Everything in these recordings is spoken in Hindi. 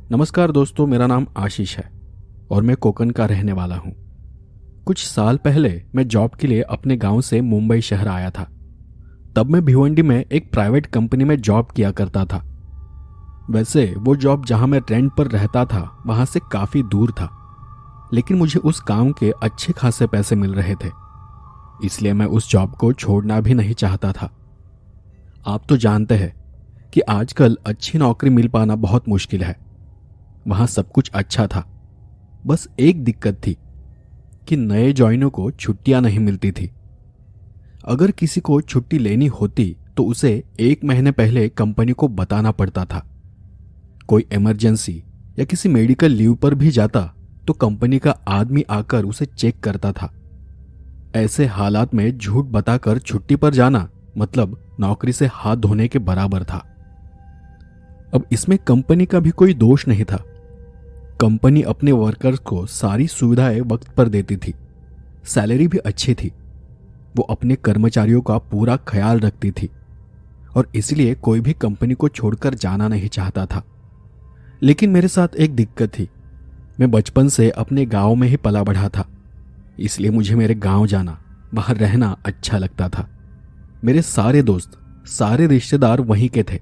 नमस्कार दोस्तों, मेरा नाम आशीष है और मैं कोकण का रहने वाला हूँ। कुछ साल पहले मैं जॉब के लिए अपने गांव से मुंबई शहर आया था। तब मैं भिवंडी में एक प्राइवेट कंपनी में जॉब किया करता था। वैसे वो जॉब जहां मैं रेंट पर रहता था वहां से काफ़ी दूर था, लेकिन मुझे उस काम के अच्छे खासे पैसे मिल रहे थे, इसलिए मैं उस जॉब को छोड़ना भी नहीं चाहता था। आप तो जानते हैं कि आजकल अच्छी नौकरी मिल पाना बहुत मुश्किल है। वहां सब कुछ अच्छा था, बस एक दिक्कत थी कि नए जॉइनों को छुट्टियां नहीं मिलती थी। अगर किसी को छुट्टी लेनी होती तो उसे 1 महीने पहले कंपनी को बताना पड़ता था। कोई इमरजेंसी या किसी मेडिकल लीव पर भी जाता तो कंपनी का आदमी आकर उसे चेक करता था। ऐसे हालात में झूठ बताकर छुट्टी पर जाना मतलब नौकरी से हाथ धोने के बराबर था। अब इसमें कंपनी का भी कोई दोष नहीं था। कंपनी अपने वर्कर्स को सारी सुविधाएं वक्त पर देती थी, सैलरी भी अच्छी थी, वो अपने कर्मचारियों का पूरा ख्याल रखती थी और इसलिए कोई भी कंपनी को छोड़कर जाना नहीं चाहता था। लेकिन मेरे साथ एक दिक्कत थी। मैं बचपन से अपने गांव में ही पला बढ़ा था, इसलिए मुझे मेरे गांव जाना, वहां रहना अच्छा लगता था। मेरे सारे दोस्त, सारे रिश्तेदार वहीं के थे।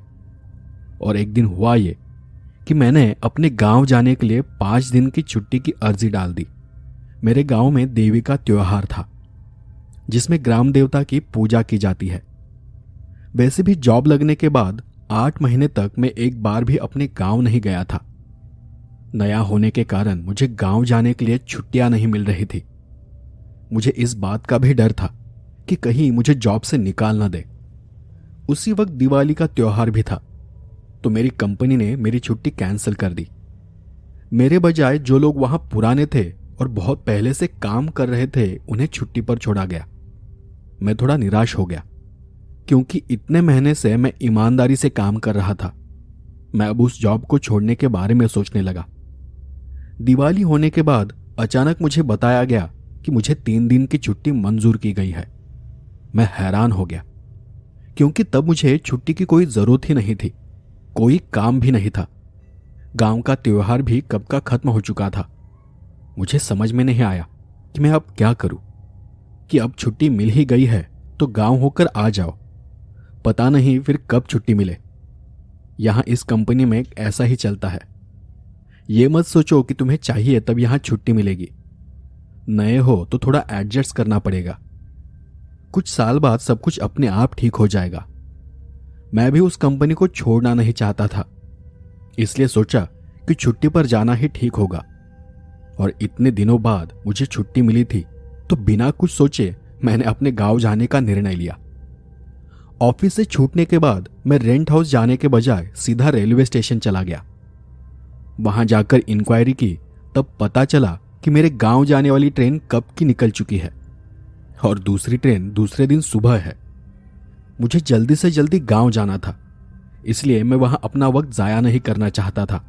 और एक दिन हुआ ये कि मैंने अपने गांव जाने के लिए 5 दिन की छुट्टी की अर्जी डाल दी। मेरे गांव में देवी का त्योहार था, जिसमें ग्राम देवता की पूजा की जाती है। वैसे भी जॉब लगने के बाद 8 महीने तक मैं एक बार भी अपने गांव नहीं गया था। नया होने के कारण मुझे गांव जाने के लिए छुट्टियां नहीं मिल रही थी। मुझे इस बात का भी डर था कि कहीं मुझे जॉब से निकाल ना दे। उसी वक्त दिवाली का त्योहार भी था, तो मेरी कंपनी ने मेरी छुट्टी कैंसिल कर दी। मेरे बजाय जो लोग वहां पुराने थे और बहुत पहले से काम कर रहे थे उन्हें छुट्टी पर छोड़ा गया। मैं थोड़ा निराश हो गया, क्योंकि इतने महीने से मैं ईमानदारी से काम कर रहा था। मैं अब उस जॉब को छोड़ने के बारे में सोचने लगा। दिवाली होने के बाद अचानक मुझे बताया गया कि मुझे 3 दिन की छुट्टी मंजूर की गई है। मैं हैरान हो गया, क्योंकि तब मुझे छुट्टी की कोई जरूरत ही नहीं थी, कोई काम भी नहीं था। गांव का त्योहार भी कब का खत्म हो चुका था। मुझे समझ में नहीं आया कि मैं अब क्या करूं, कि अब छुट्टी मिल ही गई है तो गांव होकर आ जाओ, पता नहीं फिर कब छुट्टी मिले। यहां इस कंपनी में ऐसा ही चलता है। ये मत सोचो कि तुम्हें चाहिए तब यहां छुट्टी मिलेगी। नए हो तो थोड़ा एडजस्ट करना पड़ेगा। कुछ साल बाद सब कुछ अपने आप ठीक हो जाएगा। मैं भी उस कंपनी को छोड़ना नहीं चाहता था, इसलिए सोचा कि छुट्टी पर जाना ही ठीक होगा। और इतने दिनों बाद मुझे छुट्टी मिली थी, तो बिना कुछ सोचे मैंने अपने गांव जाने का निर्णय लिया। ऑफिस से छूटने के बाद मैं रेंट हाउस जाने के बजाय सीधा रेलवे स्टेशन चला गया। वहां जाकर इंक्वायरी की, तब पता चला कि मेरे गांव जाने वाली ट्रेन कब की निकल चुकी है और दूसरी ट्रेन दूसरे दिन सुबह है। मुझे जल्दी से जल्दी गांव जाना था, इसलिए मैं वहां अपना वक्त जाया नहीं करना चाहता था।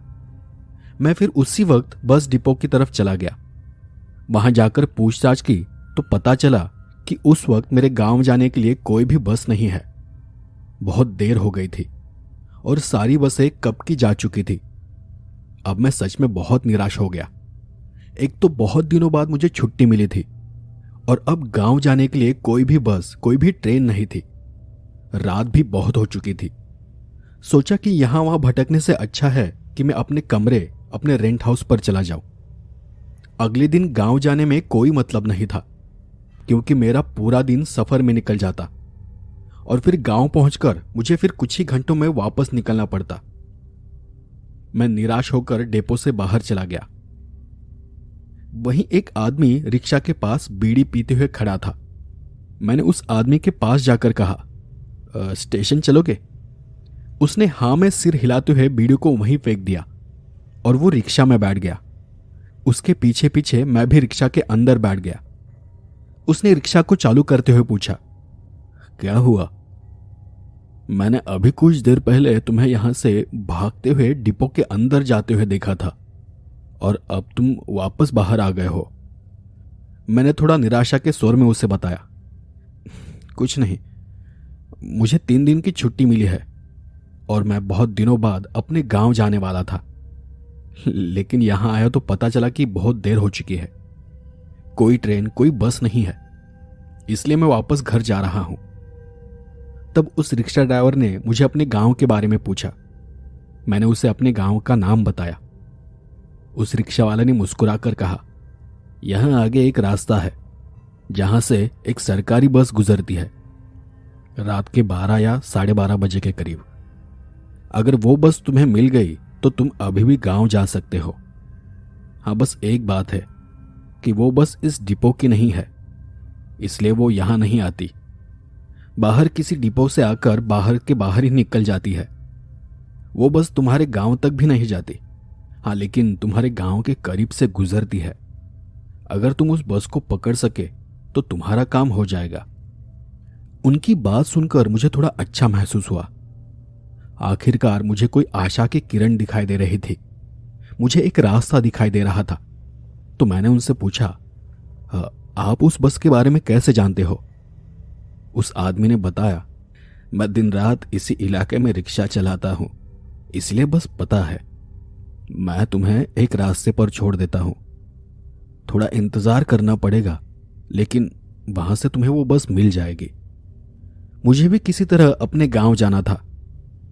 मैं फिर उसी वक्त बस डिपो की तरफ चला गया। वहां जाकर पूछताछ की तो पता चला कि उस वक्त मेरे गांव जाने के लिए कोई भी बस नहीं है। बहुत देर हो गई थी और सारी बसें कब की जा चुकी थी। अब मैं सच में बहुत निराश हो गया। एक तो बहुत दिनों बाद मुझे छुट्टी मिली थी और अब गांव जाने के लिए कोई भी बस, कोई भी ट्रेन नहीं थी। रात भी बहुत हो चुकी थी। सोचा कि यहां वहां भटकने से अच्छा है कि मैं अपने कमरे, अपने रेंट हाउस पर चला जाऊं। अगले दिन गांव जाने में कोई मतलब नहीं था, क्योंकि मेरा पूरा दिन सफर में निकल जाता और फिर गांव पहुंचकर मुझे फिर कुछ ही घंटों में वापस निकलना पड़ता। मैं निराश होकर डेपो से बाहर चला गया। वहीं एक आदमी रिक्शा के पास बीड़ी पीते हुए खड़ा था। मैंने उस आदमी के पास जाकर कहा, स्टेशन चलोगे? उसने हां में सिर हिलाते हुए बीड़ी को वहीं फेंक दिया और वो रिक्शा में बैठ गया। उसके पीछे पीछे मैं भी रिक्शा के अंदर बैठ गया। उसने रिक्शा को चालू करते हुए पूछा, क्या हुआ? मैंने अभी कुछ देर पहले तुम्हें यहां से भागते हुए डिपो के अंदर जाते हुए देखा था और अब तुम वापस बाहर आ गए हो। मैंने थोड़ा निराशा के स्वर में उसे बताया, कुछ नहीं, मुझे 3 दिन की छुट्टी मिली है और मैं बहुत दिनों बाद अपने गांव जाने वाला था, लेकिन यहां आया तो पता चला कि बहुत देर हो चुकी है। कोई ट्रेन कोई बस नहीं है, इसलिए मैं वापस घर जा रहा हूं। तब उस रिक्शा ड्राइवर ने मुझे अपने गांव के बारे में पूछा। मैंने उसे अपने गांव का नाम बताया। उस रिक्शा वाले ने मुस्कुराकर कहा, यहां आगे एक रास्ता है जहां से एक सरकारी बस गुजरती है, रात के 12 या 12:30 बजे के करीब। अगर वो बस तुम्हें मिल गई तो तुम अभी भी गांव जा सकते हो। हाँ, बस एक बात है कि वो बस इस डिपो की नहीं है, इसलिए वो यहां नहीं आती। बाहर किसी डिपो से आकर बाहर के बाहर ही निकल जाती है। वो बस तुम्हारे गांव तक भी नहीं जाती। हाँ, लेकिन तुम्हारे गांव के करीब से गुजरती है। अगर तुम उस बस को पकड़ सके तो तुम्हारा काम हो जाएगा। उनकी बात सुनकर मुझे थोड़ा अच्छा महसूस हुआ। आखिरकार मुझे कोई आशा की किरण दिखाई दे रही थी। मुझे एक रास्ता दिखाई दे रहा था। तो मैंने उनसे पूछा, आप उस बस के बारे में कैसे जानते हो? उस आदमी ने बताया, मैं दिन रात इसी इलाके में रिक्शा चलाता हूं, इसलिए बस पता है। मैं तुम्हें एक रास्ते पर छोड़ देता हूं। थोड़ा इंतजार करना पड़ेगा, लेकिन वहां से तुम्हें वो बस मिल जाएगी। मुझे भी किसी तरह अपने गांव जाना था,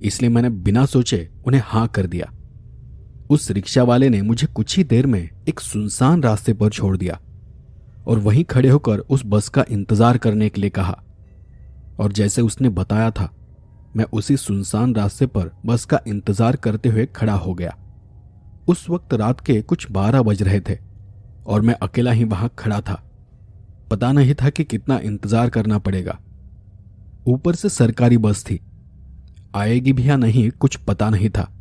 इसलिए मैंने बिना सोचे उन्हें हाँ कर दिया। उस रिक्शा वाले ने मुझे कुछ ही देर में एक सुनसान रास्ते पर छोड़ दिया और वहीं खड़े होकर उस बस का इंतजार करने के लिए कहा। और जैसे उसने बताया था, मैं उसी सुनसान रास्ते पर बस का इंतजार करते हुए खड़ा हो गया। उस वक्त रात के कुछ 12 बज रहे थे और मैं अकेला ही वहां खड़ा था। पता नहीं था कि कितना इंतजार करना पड़ेगा। ऊपर से सरकारी बस थी, आएगी भी या नहीं कुछ पता नहीं था।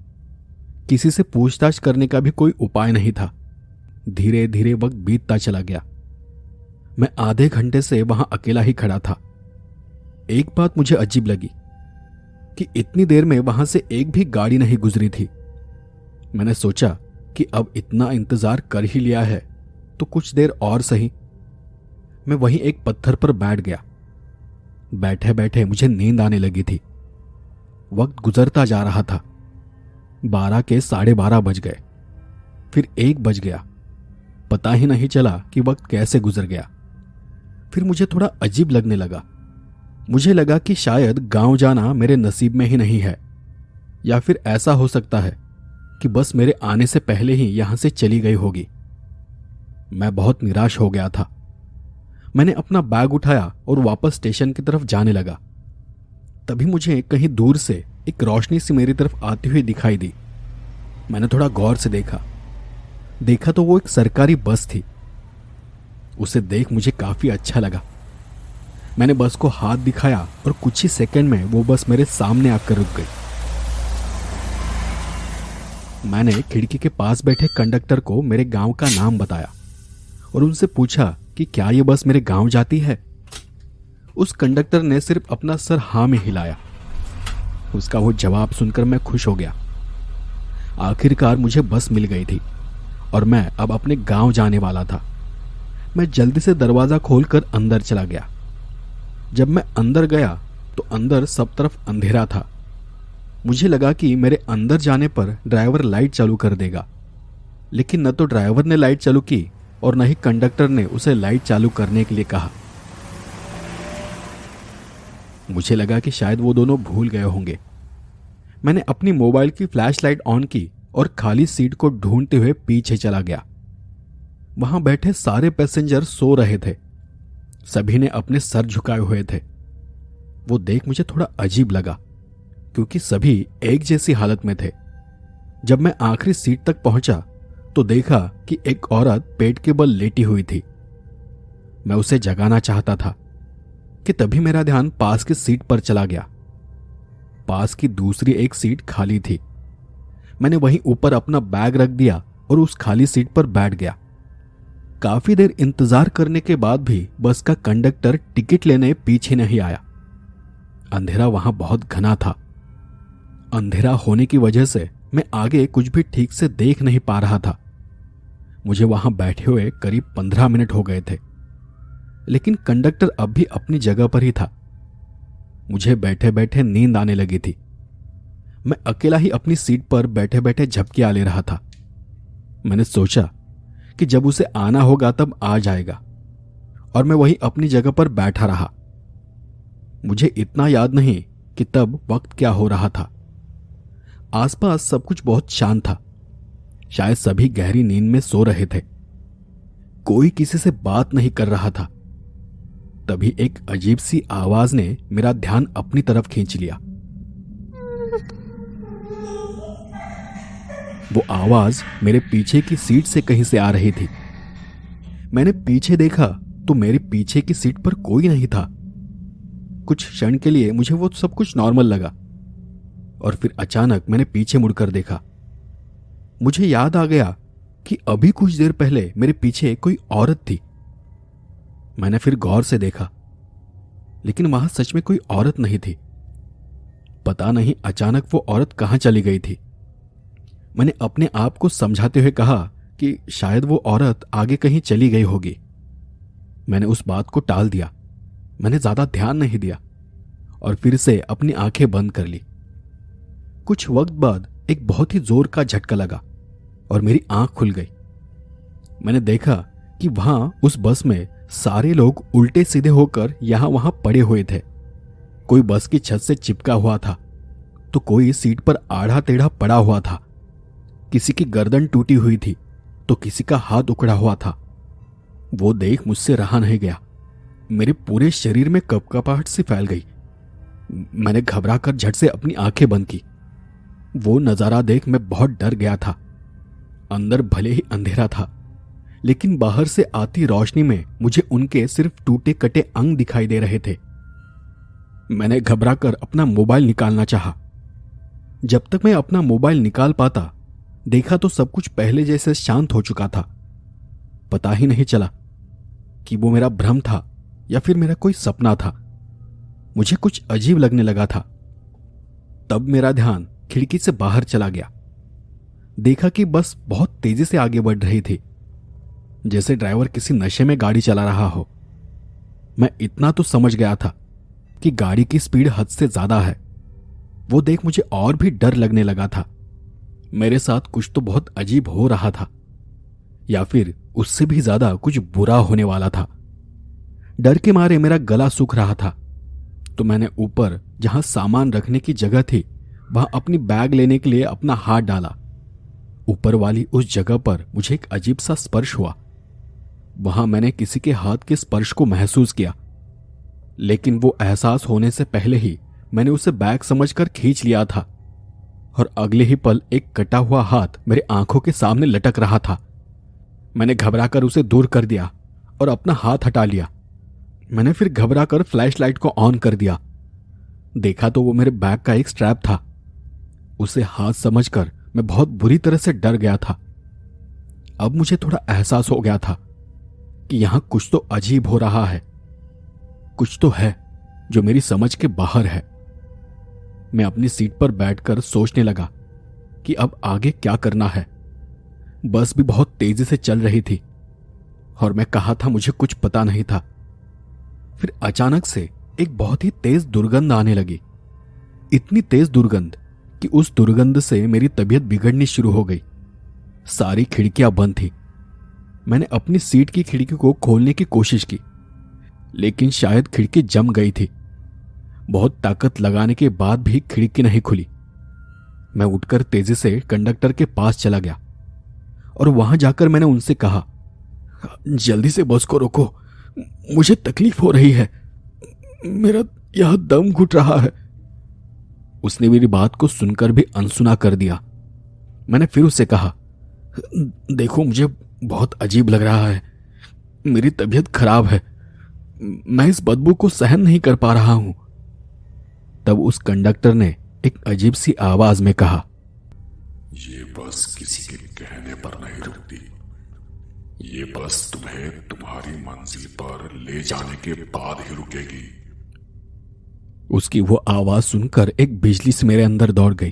किसी से पूछताछ करने का भी कोई उपाय नहीं था। धीरे धीरे वक्त बीतता चला गया। मैं आधे घंटे से वहां अकेला ही खड़ा था। एक बात मुझे अजीब लगी कि इतनी देर में वहां से एक भी गाड़ी नहीं गुजरी थी। मैंने सोचा कि अब इतना इंतजार कर ही लिया है तो कुछ देर और सही। मैं वहीं एक पत्थर पर बैठ गया। बैठे बैठे मुझे नींद आने लगी थी। वक्त गुजरता जा रहा था। 12 के 12:30 बज गए, फिर 1 बज गया। पता ही नहीं चला कि वक्त कैसे गुजर गया। फिर मुझे थोड़ा अजीब लगने लगा। मुझे लगा कि शायद गांव जाना मेरे नसीब में ही नहीं है, या फिर ऐसा हो सकता है कि बस मेरे आने से पहले ही यहां से चली गई होगी। मैं बहुत निराश हो गया था। मैंने अपना बैग उठाया और वापस स्टेशन की तरफ जाने लगा। तभी मुझे कहीं दूर से एक रोशनी सी मेरी तरफ आती हुई दिखाई दी। मैंने थोड़ा गौर से देखा तो वो एक सरकारी बस थी। उसे देख मुझे काफी अच्छा लगा। मैंने बस को हाथ दिखाया और कुछ ही सेकंड में वो बस मेरे सामने आकर रुक गई। मैंने खिड़की के पास बैठे कंडक्टर को मेरे गांव का नाम बताया और उनसे पूछा कि क्या ये बस मेरे गांव जाती है। उस कंडक्टर ने सिर्फ अपना सर हाँ में हिलाया। उसका वो जवाब सुनकर मैं खुश हो गया। आखिरकार मुझे बस मिल गई थी और मैं अब अपने गांव जाने वाला था। मैं जल्दी से दरवाजा खोलकर अंदर चला गया। जब मैं अंदर गया तो अंदर सब तरफ अंधेरा था। मुझे लगा कि मेरे अंदर जाने पर ड्राइवर लाइट चालू कर देगा, लेकिन न तो ड्राइवर ने लाइट चालू की और न ही कंडक्टर ने उसे लाइट चालू करने के लिए कहा। मुझे लगा कि शायद वो दोनों भूल गए होंगे। मैंने अपनी मोबाइल की फ्लैशलाइट ऑन की और खाली सीट को ढूंढते हुए पीछे चला गया। वहां बैठे सारे पैसेंजर सो रहे थे। सभी ने अपने सर झुकाए हुए थे। वो देख मुझे थोड़ा अजीब लगा, क्योंकि सभी एक जैसी हालत में थे। जब मैं आखिरी सीट तक पहुंचा तो देखा कि एक औरत पेट के बल लेटी हुई थी। मैं उसे जगाना चाहता था कि तभी मेरा ध्यान पास की सीट पर चला गया। पास की दूसरी एक सीट खाली थी। मैंने वहीं ऊपर अपना बैग रख दिया और उस खाली सीट पर बैठ गया। काफी देर इंतजार करने के बाद भी बस का कंडक्टर टिकट लेने पीछे नहीं आया। अंधेरा वहां बहुत घना था। अंधेरा होने की वजह से मैं आगे कुछ भी ठीक से देख नहीं पा रहा था। मुझे वहां बैठे हुए करीब 15 मिनट हो गए थे, लेकिन कंडक्टर अब भी अपनी जगह पर ही था। मुझे बैठे बैठे नींद आने लगी थी। मैं अकेला ही अपनी सीट पर बैठे बैठे झपकियां ले रहा था। मैंने सोचा कि जब उसे आना होगा तब आ जाएगा, और मैं वहीं अपनी जगह पर बैठा रहा। मुझे इतना याद नहीं कि तब वक्त क्या हो रहा था। आसपास सब कुछ बहुत शांत था। शायद सभी गहरी नींद में सो रहे थे। कोई किसी से बात नहीं कर रहा था। तभी एक अजीब सी आवाज ने मेरा ध्यान अपनी तरफ खींच लिया। वो आवाज मेरे पीछे की सीट से कहीं से आ रही थी। मैंने पीछे देखा तो मेरे पीछे की सीट पर कोई नहीं था। कुछ क्षण के लिए मुझे वो सब कुछ नॉर्मल लगा, और फिर अचानक मैंने पीछे मुड़कर देखा। मुझे याद आ गया कि अभी कुछ देर पहले मेरे पीछे कोई औरत थी। मैंने फिर गौर से देखा, लेकिन वहां सच में कोई औरत नहीं थी। पता नहीं अचानक वो औरत कहां चली गई थी। मैंने अपने आप को समझाते हुए कहा कि शायद वो औरत आगे कहीं चली गई होगी। मैंने उस बात को टाल दिया। मैंने ज्यादा ध्यान नहीं दिया और फिर से अपनी आंखें बंद कर ली। कुछ वक्त बाद एक बहुत ही जोर का झटका लगा और मेरी आंख खुल गई। मैंने देखा कि वहां उस बस में सारे लोग उल्टे सीधे होकर यहां वहां पड़े हुए थे। कोई बस की छत से चिपका हुआ था तो कोई सीट पर आड़ा टेढ़ा पड़ा हुआ था। किसी की गर्दन टूटी हुई थी तो किसी का हाथ उखड़ा हुआ था। वो देख मुझसे रहा नहीं गया। मेरे पूरे शरीर में कपकपाहट सी फैल गई। मैंने घबरा कर झट से अपनी आंखें बंद की। वो नजारा देख मैं बहुत डर गया था। अंदर भले ही अंधेरा था, लेकिन बाहर से आती रोशनी में मुझे उनके सिर्फ टूटे कटे अंग दिखाई दे रहे थे। मैंने घबरा कर अपना मोबाइल निकालना चाहा। जब तक मैं अपना मोबाइल निकाल पाता, देखा तो सब कुछ पहले जैसे शांत हो चुका था। पता ही नहीं चला कि वो मेरा भ्रम था या फिर मेरा कोई सपना था। मुझे कुछ अजीब लगने लगा था। तब मेरा ध्यान खिड़की से बाहर चला गया। देखा कि बस बहुत तेजी से आगे बढ़ रही थी, जैसे ड्राइवर किसी नशे में गाड़ी चला रहा हो। मैं इतना तो समझ गया था कि गाड़ी की स्पीड हद से ज्यादा है। वो देख मुझे और भी डर लगने लगा था। मेरे साथ कुछ तो बहुत अजीब हो रहा था, या फिर उससे भी ज्यादा कुछ बुरा होने वाला था। डर के मारे मेरा गला सूख रहा था, तो मैंने ऊपर जहां सामान रखने की जगह थी वहां अपनी बैग लेने के लिए अपना हाथ डाला। ऊपर वाली उस जगह पर मुझे एक अजीब सा स्पर्श हुआ। वहां मैंने किसी के हाथ के स्पर्श को महसूस किया, लेकिन वो एहसास होने से पहले ही मैंने उसे बैग समझकर खींच लिया था, और अगले ही पल एक कटा हुआ हाथ मेरे आंखों के सामने लटक रहा था। मैंने घबराकर उसे दूर कर दिया और अपना हाथ हटा लिया। मैंने फिर घबराकर फ्लैशलाइट को ऑन कर दिया। देखा तो वो मेरे बैग का एक स्ट्रैप था। उसे हाथ समझकर मैं बहुत बुरी तरह से डर गया था। अब मुझे थोड़ा एहसास हो गया था कि यहां कुछ तो अजीब हो रहा है। कुछ तो है जो मेरी समझ के बाहर है। मैं अपनी सीट पर बैठकर सोचने लगा कि अब आगे क्या करना है। बस भी बहुत तेजी से चल रही थी और मैं कहा था मुझे कुछ पता नहीं था। फिर अचानक से एक बहुत ही तेज दुर्गंध आने लगी। इतनी तेज दुर्गंध कि उस दुर्गंध से मेरी तबीयत बिगड़नी शुरू हो गई। सारी खिड़कियां बंद थी। मैंने अपनी सीट की खिड़की को खोलने की कोशिश की, लेकिन शायद खिड़की जम गई थी। बहुत ताकत लगाने के बाद भी खिड़की नहीं खुली। मैं उठकर तेजी से कंडक्टर के पास चला गया और वहां जाकर मैंने उनसे कहा, जल्दी से बस को रोको, मुझे तकलीफ हो रही है, मेरा यह दम घुट रहा है। उसने मेरी बात को सुनकर भी अनसुना कर दिया। मैंने फिर उससे कहा, देखो मुझे बहुत अजीब लग रहा है, मेरी तबीयत खराब है, मैं इस बदबू को सहन नहीं कर पा रहा हूं। तब उस कंडक्टर ने एक अजीब सी आवाज में कहा, ये बस किसी के कहने पर नहीं रुकती, ये बस तुम्हें तुम्हारी मंजिल पर ले जाने के बाद ही रुकेगी। उसकी वो आवाज सुनकर एक बिजली से मेरे अंदर दौड़ गई।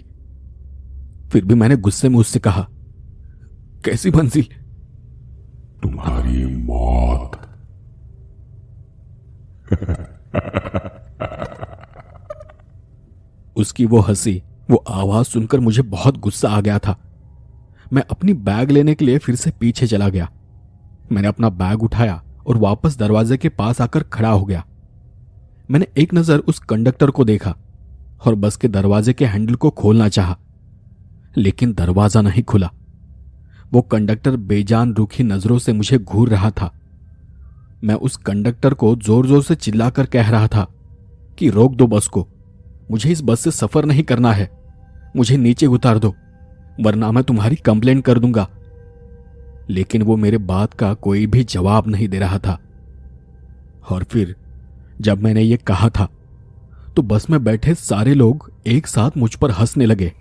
फिर भी मैंने गुस्से में उससे कहा, कैसी मंजिल? तुम्हारी मौत। उसकी वो हंसी, वो आवाज सुनकर मुझे बहुत गुस्सा आ गया था। मैं अपनी बैग लेने के लिए फिर से पीछे चला गया। मैंने अपना बैग उठाया और वापस दरवाजे के पास आकर खड़ा हो गया। मैंने एक नजर उस कंडक्टर को देखा और बस के दरवाजे के हैंडल को खोलना चाहा, लेकिन दरवाजा नहीं खुला। वो कंडक्टर बेजान रूखी नजरों से मुझे घूर रहा था। मैं उस कंडक्टर को जोर जोर से चिल्लाकर कह रहा था कि रोक दो बस को, मुझे इस बस से सफर नहीं करना है, मुझे नीचे उतार दो, वरना मैं तुम्हारी कंप्लेंट कर दूंगा। लेकिन वो मेरे बात का कोई भी जवाब नहीं दे रहा था। और फिर जब मैंने ये कहा था तो बस में बैठे सारे लोग एक साथ मुझ पर हंसने लगे।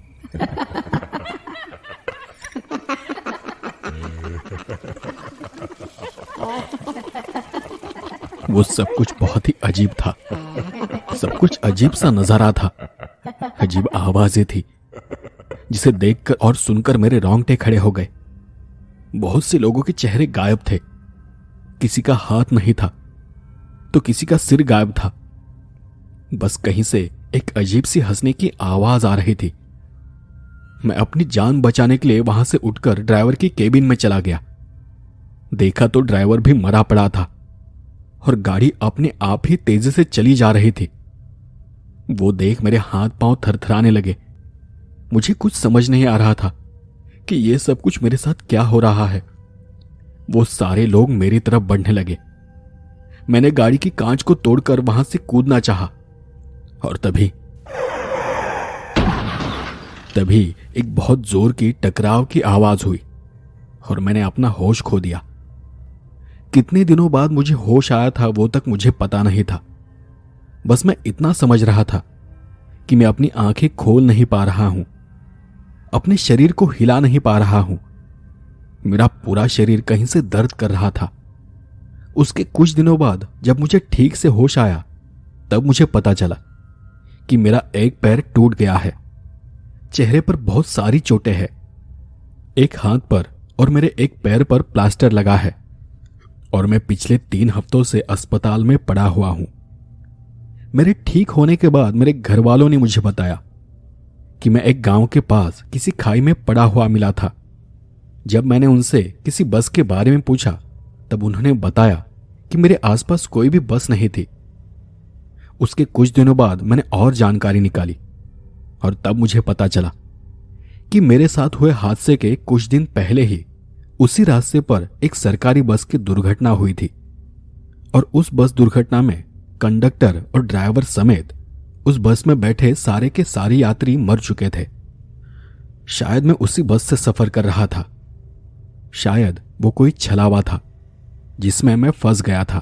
वो सब कुछ बहुत ही अजीब था। सब कुछ अजीब सा नजारा था। अजीब आवाजें थी जिसे देखकर और सुनकर मेरे रोंगटे खड़े हो गए। बहुत से लोगों के चेहरे गायब थे। किसी का हाथ नहीं था तो किसी का सिर गायब था। बस कहीं से एक अजीब सी हंसने की आवाज आ रही थी। मैं अपनी जान बचाने के लिए वहां से उठकर ड्राइवर की केबिन में चला गया। देखा तो ड्राइवर भी मरा पड़ा था और गाड़ी अपने आप ही तेजी से चली जा रही थी। वो देख मेरे हाथ पांव थरथराने लगे। मुझे कुछ समझ नहीं आ रहा था कि यह सब कुछ मेरे साथ क्या हो रहा है। वो सारे लोग मेरी तरफ बढ़ने लगे। मैंने गाड़ी की कांच को तोड़कर वहां से कूदना चाहा और तभी एक बहुत जोर की टकराव की आवाज हुई और मैंने अपना होश खो दिया। कितने दिनों बाद मुझे होश आया था वो तक मुझे पता नहीं था। बस मैं इतना समझ रहा था कि मैं अपनी आंखें खोल नहीं पा रहा हूं, अपने शरीर को हिला नहीं पा रहा हूं। मेरा पूरा शरीर कहीं से दर्द कर रहा था। उसके कुछ दिनों बाद जब मुझे ठीक से होश आया तब मुझे पता चला कि मेरा एक पैर टूट गया है। चेहरे पर बहुत सारी चोटें हैं। एक हाथ पर और मेरे एक पैर पर प्लास्टर लगा है और मैं पिछले 3 हफ्तों से अस्पताल में पड़ा हुआ हूं। मेरे ठीक होने के बाद मेरे घर वालों ने मुझे बताया कि मैं एक गांव के पास किसी खाई में पड़ा हुआ मिला था। जब मैंने उनसे किसी बस के बारे में पूछा तब उन्होंने बताया कि मेरे आसपास कोई भी बस नहीं थी। उसके कुछ दिनों बाद मैंने और जानकारी निकाली और तब मुझे पता चला कि मेरे साथ हुए हादसे के कुछ दिन पहले ही उसी रास्ते पर एक सरकारी बस की दुर्घटना हुई थी और उस बस दुर्घटना में कंडक्टर और ड्राइवर समेत उस बस में बैठे सारे के सारे यात्री मर चुके थे। शायद मैं उसी बस से सफर कर रहा था। शायद वो कोई छलावा था जिसमें मैं फंस गया था।